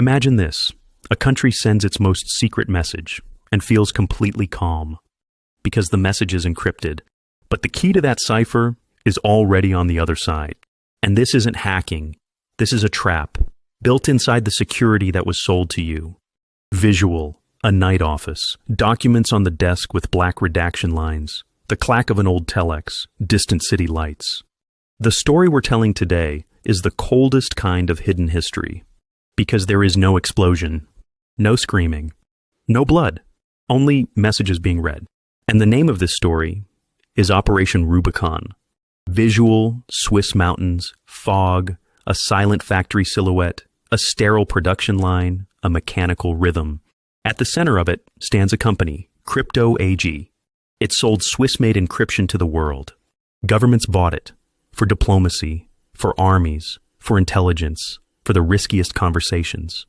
Imagine this. A country sends its most secret message and feels completely calm because the message is encrypted. But the key to that cipher is already on the other side. And this isn't hacking. This is a trap built inside the security that was sold to you. Visual, a night office, documents on the desk with black redaction lines, the clack of an old telex, distant city lights. The story we're telling today is the coldest kind of hidden history, because there is no explosion, no screaming, no blood, only messages being read. And the name of this story is Operation Rubicon. Visual, Swiss mountains, fog, a silent factory silhouette, a sterile production line, a mechanical rhythm. At the center of it stands a company, Crypto AG. It sold Swiss-made encryption to the world. Governments bought it for diplomacy, for armies, for intelligence, for the riskiest conversations.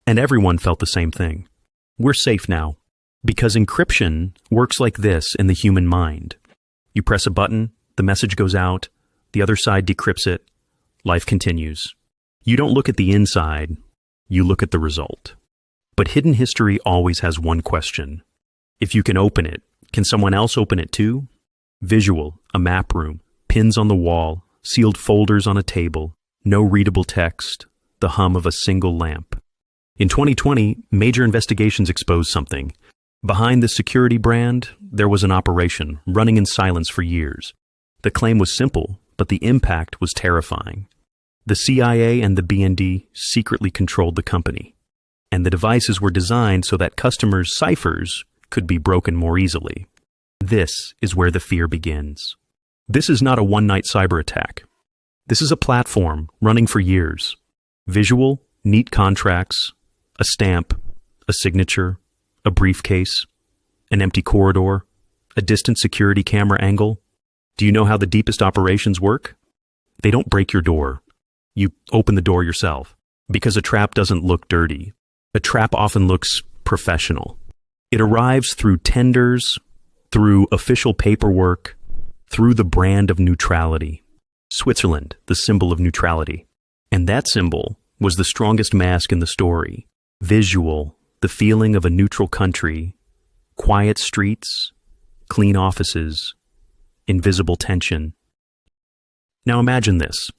And everyone felt the same thing. We're safe now, because encryption works like this in the human mind. You press a button, the message goes out, the other side decrypts it, life continues. You don't look at the inside, you look at the result. But hidden history always has one question. If you can open it, can someone else open it too? Visual, a map room, pins on the wall, sealed folders on a table, no readable text, the hum of a single lamp. In 2020, major investigations exposed something. Behind the security brand, there was an operation running in silence for years. The claim was simple, but the impact was terrifying. The CIA and the BND secretly controlled the company, and the devices were designed so that customers' ciphers could be broken more easily. This is where the fear begins. This is not a one-night cyber attack. This is a platform running for years. Visual, neat contracts, a stamp, a signature, a briefcase, an empty corridor, a distant security camera angle. Do you know how the deepest operations work? They don't break your door. You open the door yourself, because a trap doesn't look dirty. A trap often looks professional. It arrives through tenders, through official paperwork, through the brand of neutrality. Switzerland, the symbol of neutrality. And that symbol was the strongest mask in the story. Visual, the feeling of a neutral country, quiet streets, clean offices, invisible tension. Now imagine this.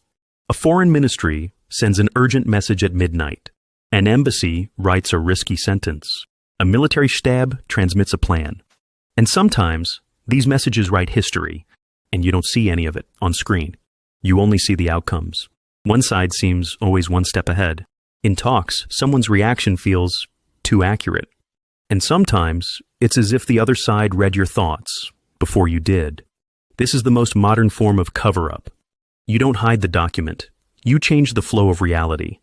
A foreign ministry sends an urgent message at midnight. An embassy writes a risky sentence. A military stab transmits a plan. And sometimes these messages write history, and you don't see any of it on screen. You only see the outcomes. One side seems always one step ahead. In talks, someone's reaction feels too accurate. And sometimes it's as if the other side read your thoughts before you did. This is the most modern form of cover-up. You don't hide the document. You change the flow of reality.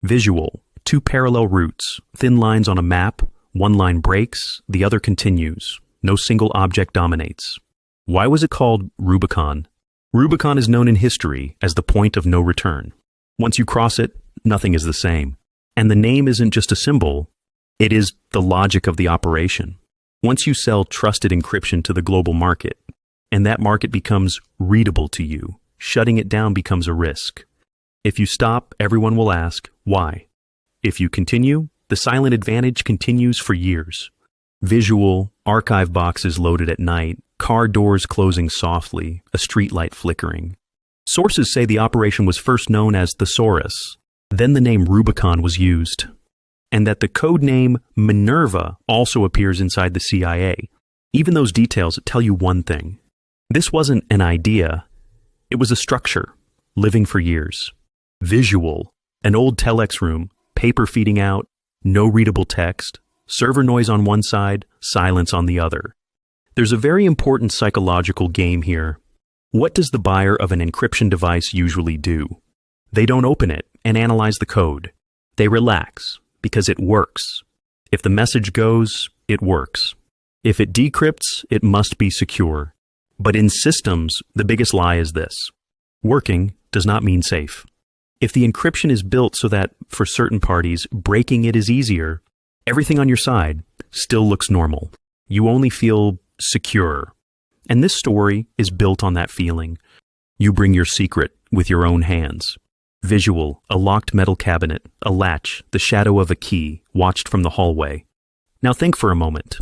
Visual, two parallel routes, thin lines on a map. One line breaks, the other continues. No single object dominates. Why was it called Rubicon? Rubicon is known in history as the point of no return. Once you cross it, nothing is the same. And the name isn't just a symbol, it is the logic of the operation. Once you sell trusted encryption to the global market, and that market becomes readable to you, shutting it down becomes a risk. If you stop, everyone will ask, why? If you continue, the silent advantage continues for years. Visual, archive boxes loaded at night, car doors closing softly, a streetlight flickering. Sources say the operation was first known as Thesaurus. Then the name Rubicon was used. And that the code name Minerva also appears inside the CIA. Even those details tell you one thing. This wasn't an idea. It was a structure, living for years. Visual, an old telex room, paper feeding out, no readable text, server noise on one side, silence on the other. There's a very important psychological game here. What does the buyer of an encryption device usually do? They don't open it and analyze the code. They relax, because it works. If the message goes, it works. If it decrypts, it must be secure. But in systems, the biggest lie is this. Working does not mean safe. If the encryption is built so that, for certain parties, breaking it is easier, everything on your side still looks normal. You only feel secure. And this story is built on that feeling. You bring your secret with your own hands. Visual, a locked metal cabinet, a latch, the shadow of a key, watched from the hallway. Now think for a moment.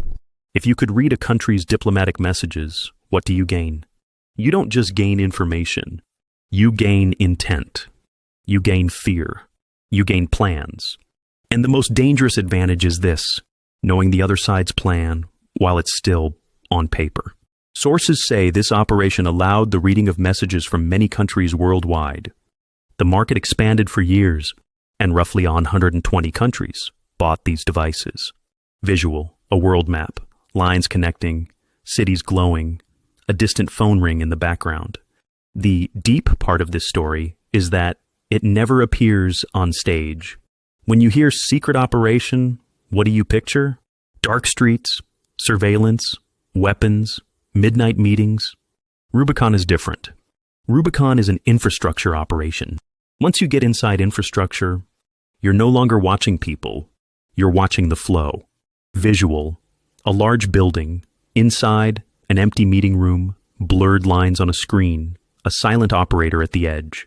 If you could read a country's diplomatic messages, what do you gain? You don't just gain information. You gain intent. You gain fear. You gain plans. And the most dangerous advantage is this: knowing the other side's plan while it's still on paper. Sources say this operation allowed the reading of messages from many countries worldwide. The market expanded for years, and roughly 120 countries bought these devices. Visual, a world map, lines connecting, cities glowing, a distant phone ring in the background. The deep part of this story is that it never appears on stage. When you hear secret operation, what do you picture? Dark streets, surveillance, weapons, midnight meetings. Rubicon is different. Rubicon is an infrastructure operation. Once you get inside infrastructure, you're no longer watching people, you're watching the flow. Visual, a large building, inside, an empty meeting room, blurred lines on a screen, a silent operator at the edge.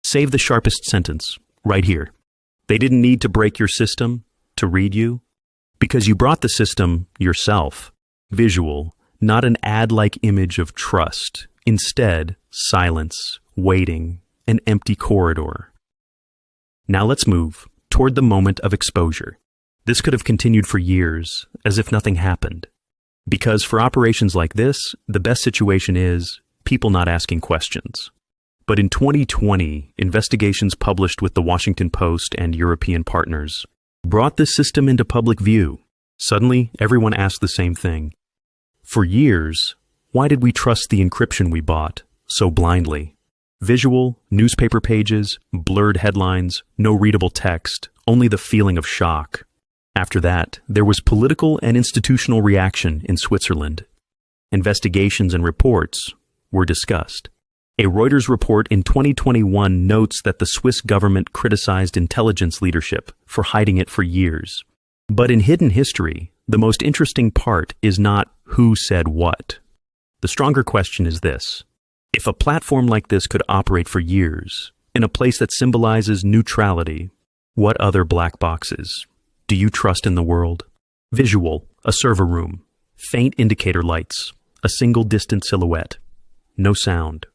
Save the sharpest sentence, right here. They didn't need to break your system to read you, because you brought the system yourself. Visual, not an ad-like image of trust. Instead, silence, waiting, an empty corridor. Now let's move toward the moment of exposure. This could have continued for years, as if nothing happened. Because for operations like this, the best situation is people not asking questions. But in 2020, investigations published with the Washington Post and European partners brought this system into public view. Suddenly, everyone asked the same thing. For years, why did we trust the encryption we bought so blindly? Visual, newspaper pages, blurred headlines, no readable text, only the feeling of shock. After that, there was political and institutional reaction in Switzerland. Investigations and reports were discussed. A Reuters report in 2021 notes that the Swiss government criticized intelligence leadership for hiding it for years. But in hidden history, the most interesting part is not who said what. The stronger question is this: if a platform like this could operate for years, in a place that symbolizes neutrality, what other black boxes do you trust in the world? Visual, a server room, faint indicator lights, a single distant silhouette, no sound.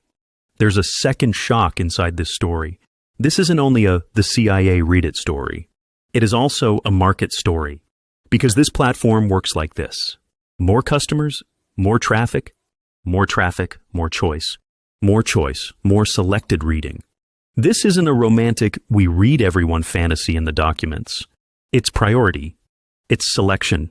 There's a second shock inside this story. This isn't only a "the CIA read it" story. It is also a market story. Because this platform works like this: more customers, more traffic, more traffic, more choice. More choice, more selected reading. This isn't a romantic "we read everyone" fantasy in the documents. It's priority. It's selection.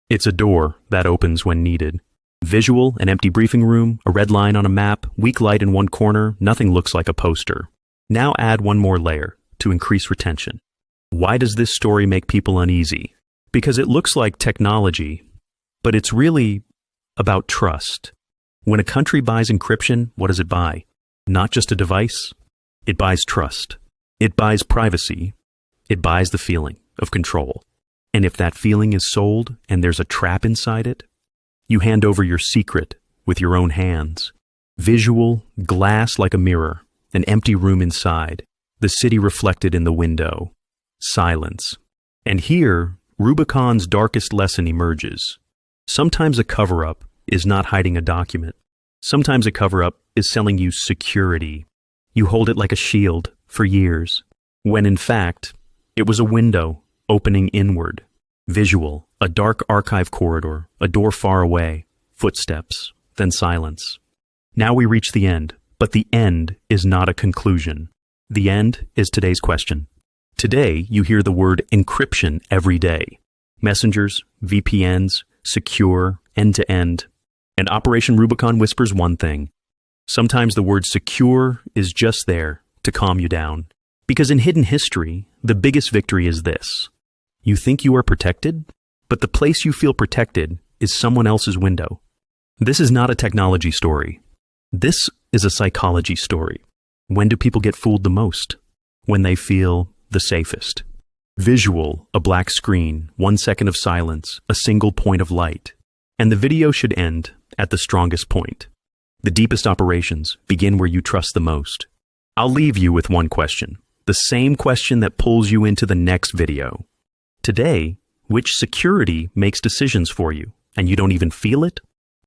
It's a door that opens when needed. Visual, an empty briefing room, a red line on a map, weak light in one corner, nothing looks like a poster. Now add one more layer to increase retention. Why does this story make people uneasy? Because it looks like technology, but it's really about trust. When a country buys encryption, what does it buy? Not just a device. It buys trust. It buys privacy. It buys the feeling of control. And if that feeling is sold and there's a trap inside it, you hand over your secret with your own hands. Visual, glass like a mirror, an empty room inside, the city reflected in the window, silence. And here, Rubicon's darkest lesson emerges. Sometimes a cover-up is not hiding a document. Sometimes a cover-up is selling you security. You hold it like a shield for years, when in fact, it was a window opening inward. Visual, a dark archive corridor, a door far away, footsteps, then silence. Now we reach the end, but the end is not a conclusion. The end is today's question. Today, you hear the word encryption every day. Messengers, VPNs, secure, end-to-end. And Operation Rubicon whispers one thing. Sometimes the word secure is just there to calm you down. Because in hidden history, the biggest victory is this. You think you are protected, but the place you feel protected is someone else's window. This is not a technology story. This is a psychology story. When do people get fooled the most? When they feel the safest. Visual, a black screen, 1 second of silence, a single point of light. And the video should end at the strongest point. The deepest operations begin where you trust the most. I'll leave you with one question. the same question that pulls you into the next video. Today, which security makes decisions for you, and you don't even feel it?